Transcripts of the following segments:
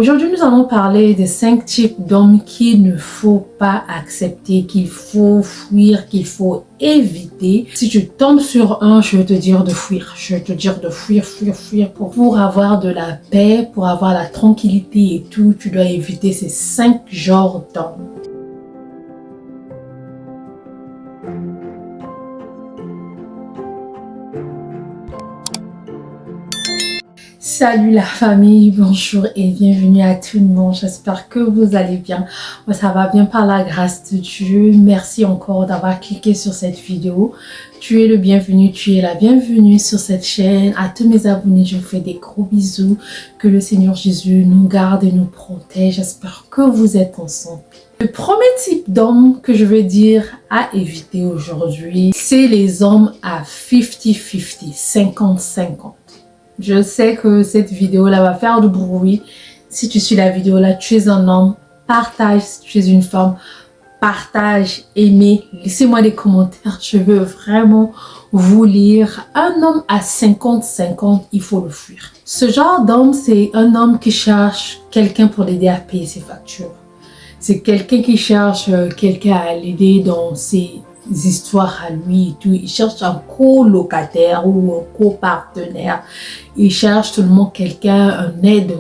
Aujourd'hui, nous allons parler des 5 types d'hommes qu'il ne faut pas accepter, qu'il faut fuir, qu'il faut éviter. Si tu tombes sur un, je vais te dire de fuir. Je vais te dire de fuir pour avoir de la paix, pour avoir la tranquillité et tout. Tu dois éviter ces 5 genres d'hommes. Salut la famille, bonjour et bienvenue à tout le monde. J'espère que vous allez bien. Moi, ça va bien par la grâce de Dieu. Merci encore d'avoir cliqué sur cette vidéo. Tu es le bienvenu, tu es la bienvenue sur cette chaîne. À tous mes abonnés, je vous fais des gros bisous. Que le Seigneur Jésus nous garde et nous protège. J'espère que vous êtes ensemble. Le premier type d'homme que je veux dire à éviter aujourd'hui, c'est les hommes à 50-50, 50-50. Je sais que cette vidéo-là va faire du bruit. Si tu suis la vidéo-là, tu es un homme, partage. Si tu es une femme, partage, aimez. Laissez-moi des commentaires. Je veux vraiment vous lire. Un homme à 50-50, il faut le fuir. Ce genre d'homme, c'est un homme qui cherche quelqu'un pour l'aider à payer ses factures. C'est quelqu'un qui cherche quelqu'un à l'aider dans ses histoires à lui et tout. Il cherche un colocataire ou un copartenaire. Il cherche seulement quelqu'un, un aide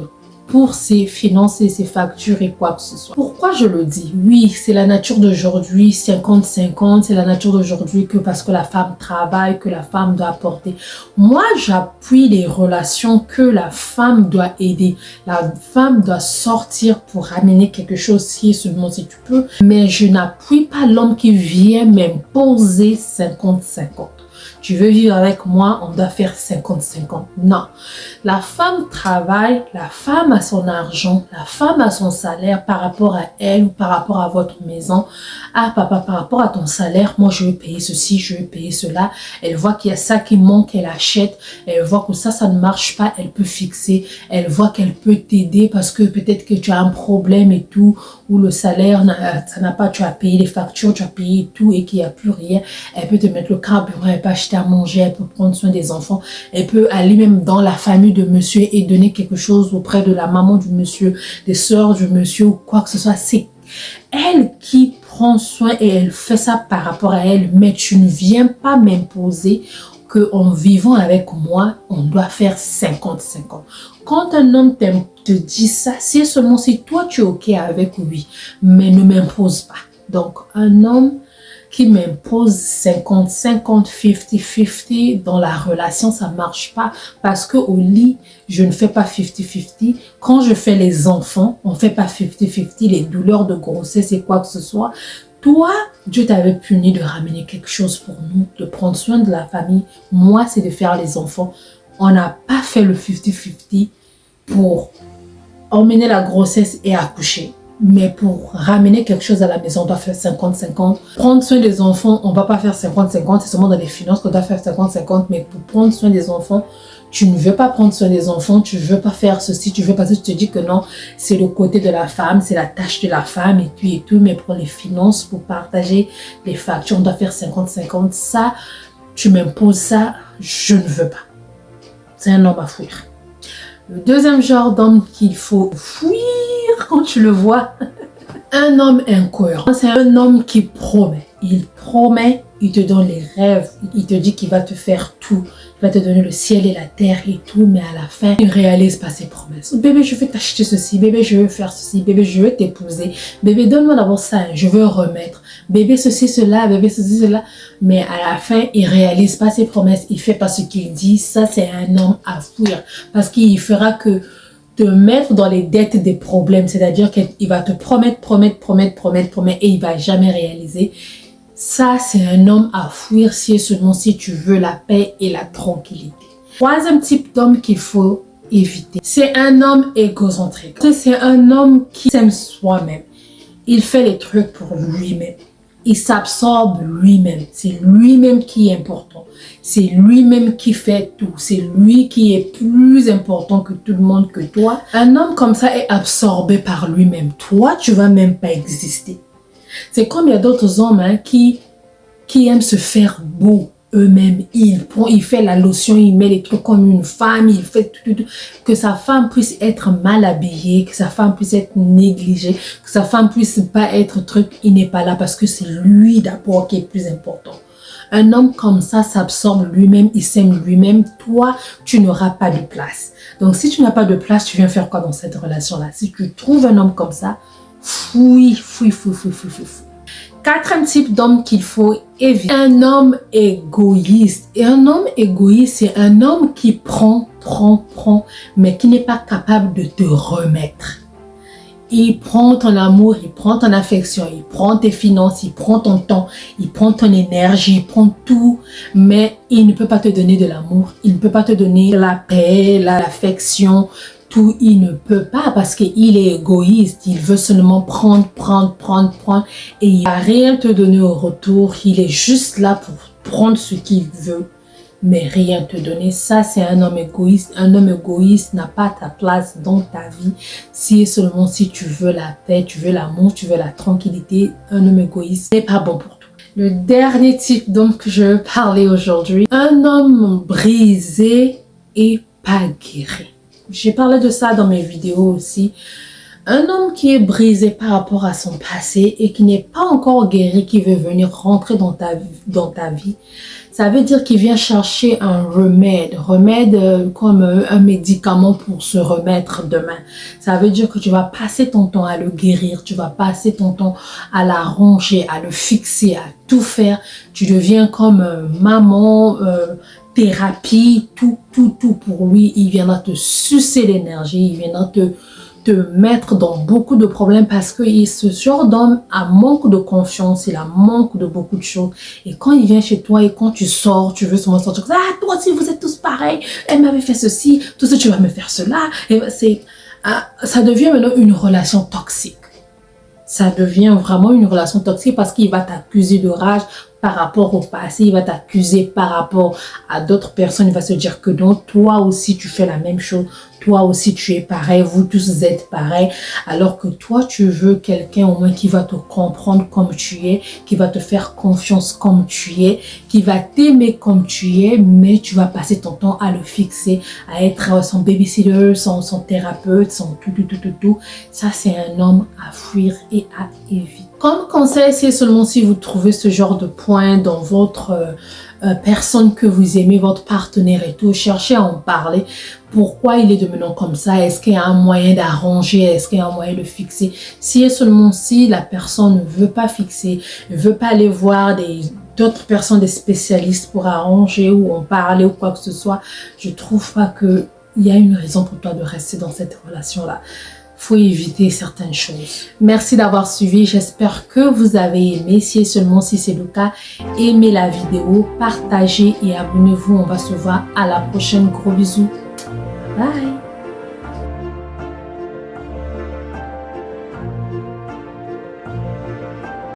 pour ses finances, ses factures et quoi que ce soit. Pourquoi je le dis? Oui, c'est la nature d'aujourd'hui, 50-50, c'est la nature d'aujourd'hui que parce que la femme travaille, que la femme doit apporter. Moi, j'appuie les relations que la femme doit aider. La femme doit sortir pour ramener quelque chose si et seulement si tu peux. Mais je n'appuie pas l'homme qui vient m'imposer 50-50. Tu veux vivre avec moi, on doit faire 50-50. Non. La femme travaille, la femme a son argent, la femme a son salaire par rapport à elle ou par rapport à votre maison. Ah papa, par rapport à ton salaire, moi je vais payer ceci, je vais payer cela. Elle voit qu'il y a ça qui manque, elle achète. Elle voit que ça ne marche pas, elle peut fixer. Elle voit qu'elle peut t'aider parce que peut-être que tu as un problème et tout, ou le salaire, ça n'a pas, tu as payé les factures, tu as payé tout et qu'il n'y a plus rien. Elle peut te mettre le carburant, elle peut acheter à manger, elle peut prendre soin des enfants, elle peut aller même dans la famille de monsieur et donner quelque chose auprès de la maman du monsieur, des sœurs du monsieur ou quoi que ce soit. C'est elle qui prend soin et elle fait ça par rapport à elle. Mais tu ne viens pas m'imposer qu'en vivant avec moi, on doit faire 50-50. Quand un homme te dit ça, c'est seulement si toi tu es OK avec lui, mais ne m'impose pas. Donc un homme qui m'impose 50-50, 50-50 dans la relation, ça marche pas parce que au lit, je ne fais pas 50-50. Quand je fais les enfants, on fait pas 50-50, les douleurs de grossesse et quoi que ce soit. Toi, Dieu t'avait puni de ramener quelque chose pour nous, de prendre soin de la famille. Moi, c'est de faire les enfants. On n'a pas fait le 50-50 pour emmener la grossesse et accoucher. Mais pour ramener quelque chose à la maison, on doit faire 50-50. Prendre soin des enfants, on ne va pas faire 50-50. C'est seulement dans les finances qu'on doit faire 50-50. Mais pour prendre soin des enfants, tu ne veux pas prendre soin des enfants. Tu ne veux pas faire ceci. Tu veux parce que tu te dis que non, c'est le côté de la femme. C'est la tâche de la femme et tout. Mais pour les finances, pour partager les factures, on doit faire 50-50. Ça, tu m'imposes ça, je ne veux pas. C'est un homme à fuir. Le deuxième genre d'homme qu'il faut fuir quand tu le vois, un homme incohérent. C'est un homme qui promet. Il promet, il te donne les rêves, il te dit qu'il va te faire tout. Il va te donner le ciel et la terre et tout, mais à la fin, il ne réalise pas ses promesses. Bébé, je vais t'acheter ceci. Bébé, je veux faire ceci. Bébé, je veux t'épouser. Bébé, donne-moi d'abord ça, je veux remettre. Bébé, ceci, cela. Bébé, ceci, cela. Mais à la fin, il ne réalise pas ses promesses. Il ne fait pas ce qu'il dit. Ça, c'est un homme à fuir. Parce qu'il fera que te mettre dans les dettes des problèmes. C'est-à-dire qu'il va te promettre et il ne va jamais réaliser. Ça, c'est un homme à fuir si et seulement si tu veux la paix et la tranquillité. Troisième type d'homme qu'il faut éviter, c'est un homme égocentrique. C'est un homme qui s'aime soi-même. Il fait les trucs pour lui-même. Il s'absorbe lui-même. C'est lui-même qui est important. C'est lui-même qui fait tout. C'est lui qui est plus important que tout le monde, que toi. Un homme comme ça est absorbé par lui-même. Toi, tu vas même pas exister. C'est comme il y a d'autres hommes qui aiment se faire beau. eux-mêmes. Il fait la lotion, il met les trucs comme une femme, il fait tout. Que sa femme puisse être mal habillée, que sa femme puisse être négligée, que sa femme puisse pas être truc, il n'est pas là parce que c'est lui d'abord qui est plus important. Un homme comme ça s'absorbe lui-même, il s'aime lui-même. Toi, tu n'auras pas de place. Donc, si tu n'as pas de place, tu viens faire quoi dans cette relation-là? Si tu trouves un homme comme ça, fouille. Quatrième type d'homme qu'il faut éviter. Un homme égoïste. Et un homme égoïste, c'est un homme qui prend, mais qui n'est pas capable de te remettre. Il prend ton amour, il prend ton affection, il prend tes finances, il prend ton temps, il prend ton énergie, il prend tout, mais il ne peut pas te donner de l'amour, il ne peut pas te donner la paix, l'affection, tout, il ne peut pas parce qu'il est égoïste, il veut seulement prendre et il va rien te donner au retour, il est juste là pour prendre ce qu'il veut, mais rien te donner. Ça, c'est un homme égoïste. Un homme égoïste n'a pas ta place dans ta vie. Si et seulement si tu veux la paix, tu veux l'amour, tu veux la tranquillité, un homme égoïste n'est pas bon pour toi. Le dernier type d'homme que je veux parler aujourd'hui, un homme brisé et pas guéri. J'ai parlé de ça dans mes vidéos aussi. Un homme qui est brisé par rapport à son passé et qui n'est pas encore guéri, qui veut venir rentrer dans ta vie, ça veut dire qu'il vient chercher un remède comme un médicament pour se remettre demain. Ça veut dire que tu vas passer ton temps à le guérir, tu vas passer ton temps à l'arranger, à le fixer, à tout faire. Tu deviens comme maman, thérapie, tout pour lui. Il viendra te sucer l'énergie, il viendra te mettre dans beaucoup de problèmes parce que ce genre d'homme a manque de confiance, il a manque de beaucoup de choses. Et quand il vient chez toi et quand tu sors, tu veux seulement sortir, ah, toi aussi vous êtes tous pareils, elle m'avait fait ceci, tout ça tu vas me faire cela. Et ça devient maintenant une relation toxique. Ça devient vraiment une relation toxique parce qu'il va t'accuser de rage par rapport au passé, il va t'accuser par rapport à d'autres personnes, il va se dire que non, toi aussi tu fais la même chose, toi aussi tu es pareil, vous tous êtes pareils, alors que toi tu veux quelqu'un au moins qui va te comprendre comme tu es, qui va te faire confiance comme tu es, qui va t'aimer comme tu es, mais tu vas passer ton temps à le fixer, à être son babysitter, son thérapeute, son tout. Ça c'est un homme à fuir et à éviter. Comme conseil, c'est seulement si vous trouvez ce genre de point dans votre personne que vous aimez, votre partenaire et tout, cherchez à en parler. Pourquoi il est devenant comme ça? Est-ce qu'il y a un moyen d'arranger? Est-ce qu'il y a un moyen de fixer? Si et seulement si la personne ne veut pas fixer, ne veut pas aller voir d'autres personnes, des spécialistes pour arranger ou en parler ou quoi que ce soit, je trouve pas qu'il y a une raison pour toi de rester dans cette relation-là. Faut éviter certaines choses. Merci d'avoir suivi. J'espère que vous avez aimé. Si et seulement si c'est le cas, aimez la vidéo, partagez et abonnez-vous. On va se voir à la prochaine. Gros bisous. Bye.